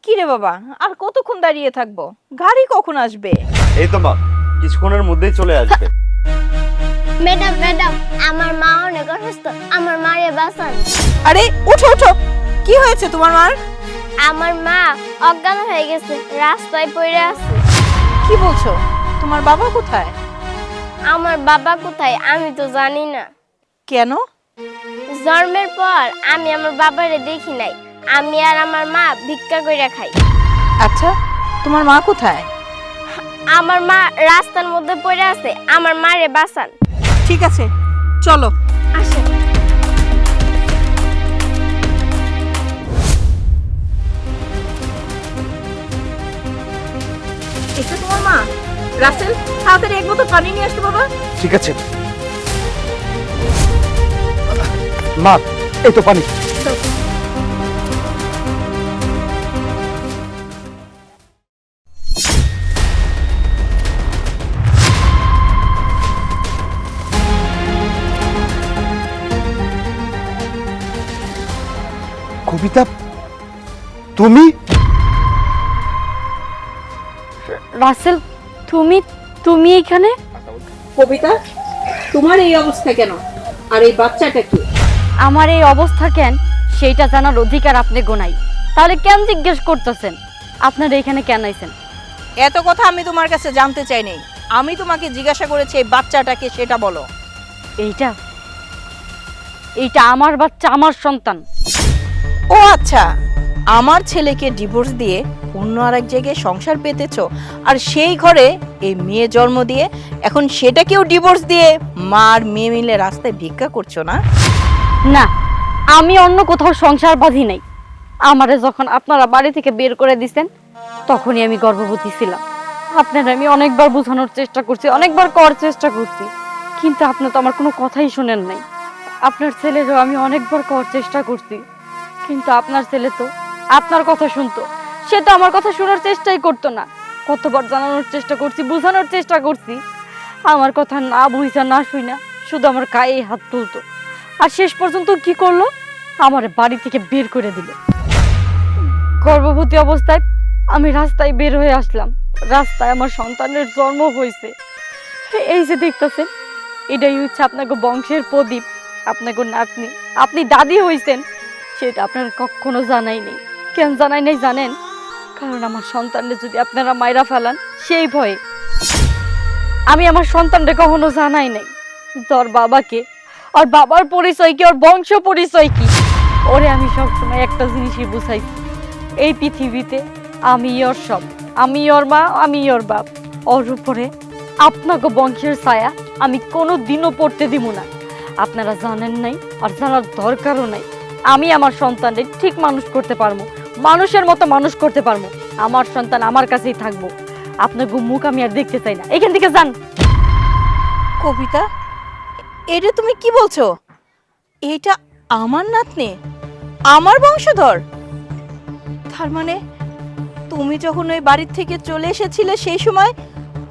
কি রে বাবা, আর কতক্ষণ দাঁড়িয়ে থাকবো? গাড়ি কখন আসবে? এই তো মা, কিছুক্ষণের মধ্যেই চলে আসবে। ম্যাডাম ম্যাডাম, আমার মা অনেক অসুস্থ, আমার মারে বাঁচান। আরে উঠো উঠো, কি হয়েছে তোমার মার? আমার মা অজ্ঞান হয়ে গেছে, রাস্তায় পড়ে আছে। কি বলছো? তোমার বাবা কোথায়? আমার বাবা কোথায় আমি তো জানি না। কেন? জন্মের পর আমি আমার বাবারে দেখি নাই। আমি আর আমার মা ভিক্ষা কইরা খাই। আচ্ছা, তোমার মা কোথায়? আমার মা রাস্তার মধ্যে পড়ে আছে, আমার মারে বাঁচান। ঠিক আছে, চলো। আসেন। এটা তোমার মা? রাসেল, তাড়াতাড়ি এক বোতল পানি নিয়ে আসতে বাবা। ঠিক আছে মা, এই তো পানি। কবিতা, তুমি? রাসেল, তুমি তুমি এখানে? কবিতা, তোমার এই অবস্থা কেন? আর এই বাচ্চাটা কি? আমার এই অবস্থা কেন সেইটা জানার অধিকার আপনি গোনাই। তাহলে কেন জিজ্ঞেস করতেছেন? আপনারা এখানে কেন আইছেন? এত কথা আমি তোমার কাছে জানতে চাই নাই। আমি তোমাকে জিজ্ঞাসা করেছি এই বাচ্চাটাকে, সেটা বলো। এইটা এইটা আমার বাচ্চা, আমার সন্তান। ও আচ্ছা, আমার ছেলেকে ডিভোর্স দিয়ে অন্য আরেক জায়গায় সংসার পেতেছো, আর সেই ঘরে এই মেয়ে জন্ম দিয়ে এখন সেটাকেও ডিভোর্স দিয়ে মা আর মেয়ে মিলে রাস্তায় ভিক্ষা করছো না? না, আমি অন্য কোথাও সংসার বাঁধি নাই। আমারে যখন আপনারা বাড়ি থেকে বের করে দিছেন তখনই আমি গর্ভবতী ছিলাম। আপনারা আমি অনেকবার বোঝানোর চেষ্টা করছি, অনেকবার করার চেষ্টা করছি, কিন্তু আপনি তো আমার কোনো কথাই শুনেন নাই। আপনার ছেলেরও আমি অনেকবার করার চেষ্টা করছি, কিন্তু আপনার ছেলে তো আপনার কথা শুনতো, সে তো আমার কথা শোনার চেষ্টাই করতো না। কতবার জানানোর চেষ্টা করছি, বোঝানোর চেষ্টা করছি, আমার কথা না বুঝা না শুইনা শুধু আমার গায়ে হাত তুলতো। আর শেষ পর্যন্ত কি করলো? আমার বাড়ি থেকে বের করে দিল। গর্ভবতী অবস্থায় আমি রাস্তায় বের হয়ে আসলাম, রাস্তায় আমার সন্তানের জন্ম হয়েছে। এই যে দেখতেছেন, এটাই হচ্ছে আপনাকে বংশের প্রদীপ, আপনাকে নাতনি, আপনি দাদি হইছেন, সেটা আপনার কখনো জানাই নেই। কেন জানাই নাই জানেন? কারণ আমার সন্তানকে যদি আপনারা মাইরা ফেলান সেই ভয়ে। আমি আমার সন্তানকে কখনো জানাই নাই তোর বাবাকে, আর বাবার পরিচয় কি, ওর বংশ পরিচয় কি। ওরে আমি সবসময় একটা জিনিসই বুঝাইছি, এই পৃথিবীতে আমি ওর সব, আমি ওর মা, আমি ওর বাপ। ওর উপরে আপনাকে বংশের ছায়া আমি কোনো দিনও পড়তে দিব না। আপনারা জানেন নাই, আর জানার দরকারও নাই। আমি আমার সন্তানকে ঠিক মানুষ করতে পারবো, মানুষের মতো মানুষ করতে পারবো। আমার সন্তান আমার কাছেই থাকবো। আপনাকে মুখ আমি আর দেখতে চাই না, এখান থেকে যান। কবিতা, এটা তুমি কি বলছো? এটা আমার নাতনি, আমার বংশধর? তার মানে তুমি যখন ওই বাড়ির থেকে চলে এসেছিলে সেই সময়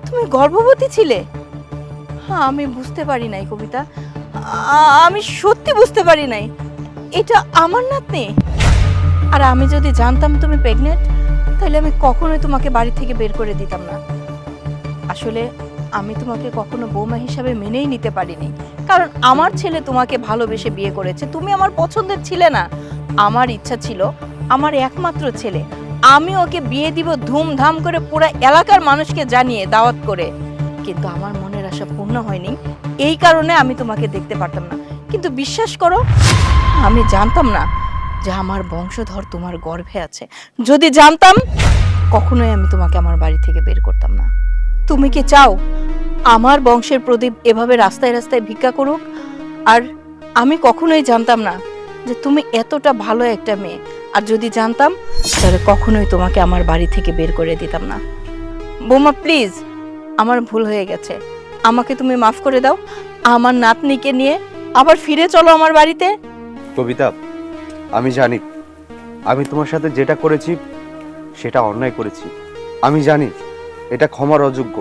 তুমি গর্ভবতী ছিলে? হ্যাঁ, আমি বুঝতে পারি নাই কবিতা, আমি সত্যি বুঝতে পারি নাই। এটা আমার নাতনি? আর আমি যদি জানতাম তুমি প্রেগনেন্ট, তাহলে আমি কখনোই তোমাকে বাড়ি থেকে বের করে দিতাম না। আসলে আমি তোমাকে কখনো বৌমা হিসাবে মেনেই নিতে পারিনি, কারণ আমার ছেলে তোমাকে ভালোবেসে বিয়ে করেছে, তুমি আমার পছন্দের ছিলে না। আমার ইচ্ছা ছিল আমার একমাত্র ছেলে, আমি ওকে বিয়ে দিব ধুমধাম করে, পুরো এলাকার মানুষকে জানিয়ে দাওয়াত করে। কিন্তু আমার মনের আশা পূর্ণ হয়নি, এই কারণে আমি তোমাকে দেখতে পারতাম না। কিন্তু বিশ্বাস করো, আমি জানতাম না যে আমার বংশধর তোমার গর্ভে আছে। যদি জানতাম, কখনোই আমি তোমাকে আমার বাড়ি থেকে বের করতাম না। তুমি কি চাও আমার বংশের প্রদীপ এভাবে রাস্তায় রাস্তায় ভিক্ষা করুক? আর আমি কখনোই জানতাম না যে তুমি এতটা ভালো একটা মেয়ে, আর যদি জানতাম তাহলে কখনোই তোমাকে আমার বাড়ি থেকে বের করে দিতাম না। বৌমা প্লিজ, আমার ভুল হয়ে গেছে, আমাকে তুমি মাফ করে দাও। আমার নাতনিকে নিয়ে আবার ফিরে চলো আমার বাড়িতে। কবিতা, আমি জানি আমি তোমার সাথে যেটা করেছি সেটা অন্যায় করেছি। আমি জানি এটা ক্ষমার অযোগ্য,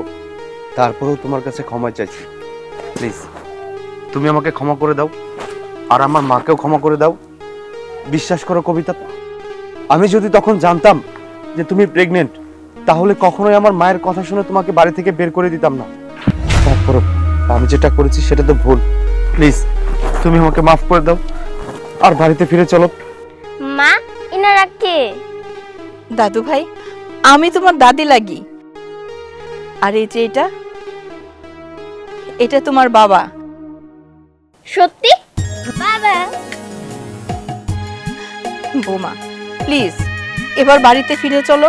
তারপরেও তোমার কাছে ক্ষমা চাইছি। প্লিজ তুমি আমাকে ক্ষমা করে দাও, আর আমার মাকেও ক্ষমা করে দাও। বিশ্বাস করো কবিতা, আমি যদি তখন জানতাম যে তুমি প্রেগনেন্ট, তাহলে কখনোই আমার মায়ের কথা শুনে তোমাকে বাড়ি থেকে বের করে দিতাম না। তারপর আমি যেটা করেছি সেটা তো ভুল। প্লিজ তুমি আমাকে মাফ করে দাও আর বাড়িতে ফিরে চলো। মা, ইনারা কে? দাদু ভাই, আমি তোমার দাদি লাগি। আর এই যে এটা তোমার বাবা। সত্যি? বাবা? বোমা, প্লিজ এবার বাড়িতে ফিরে চলো।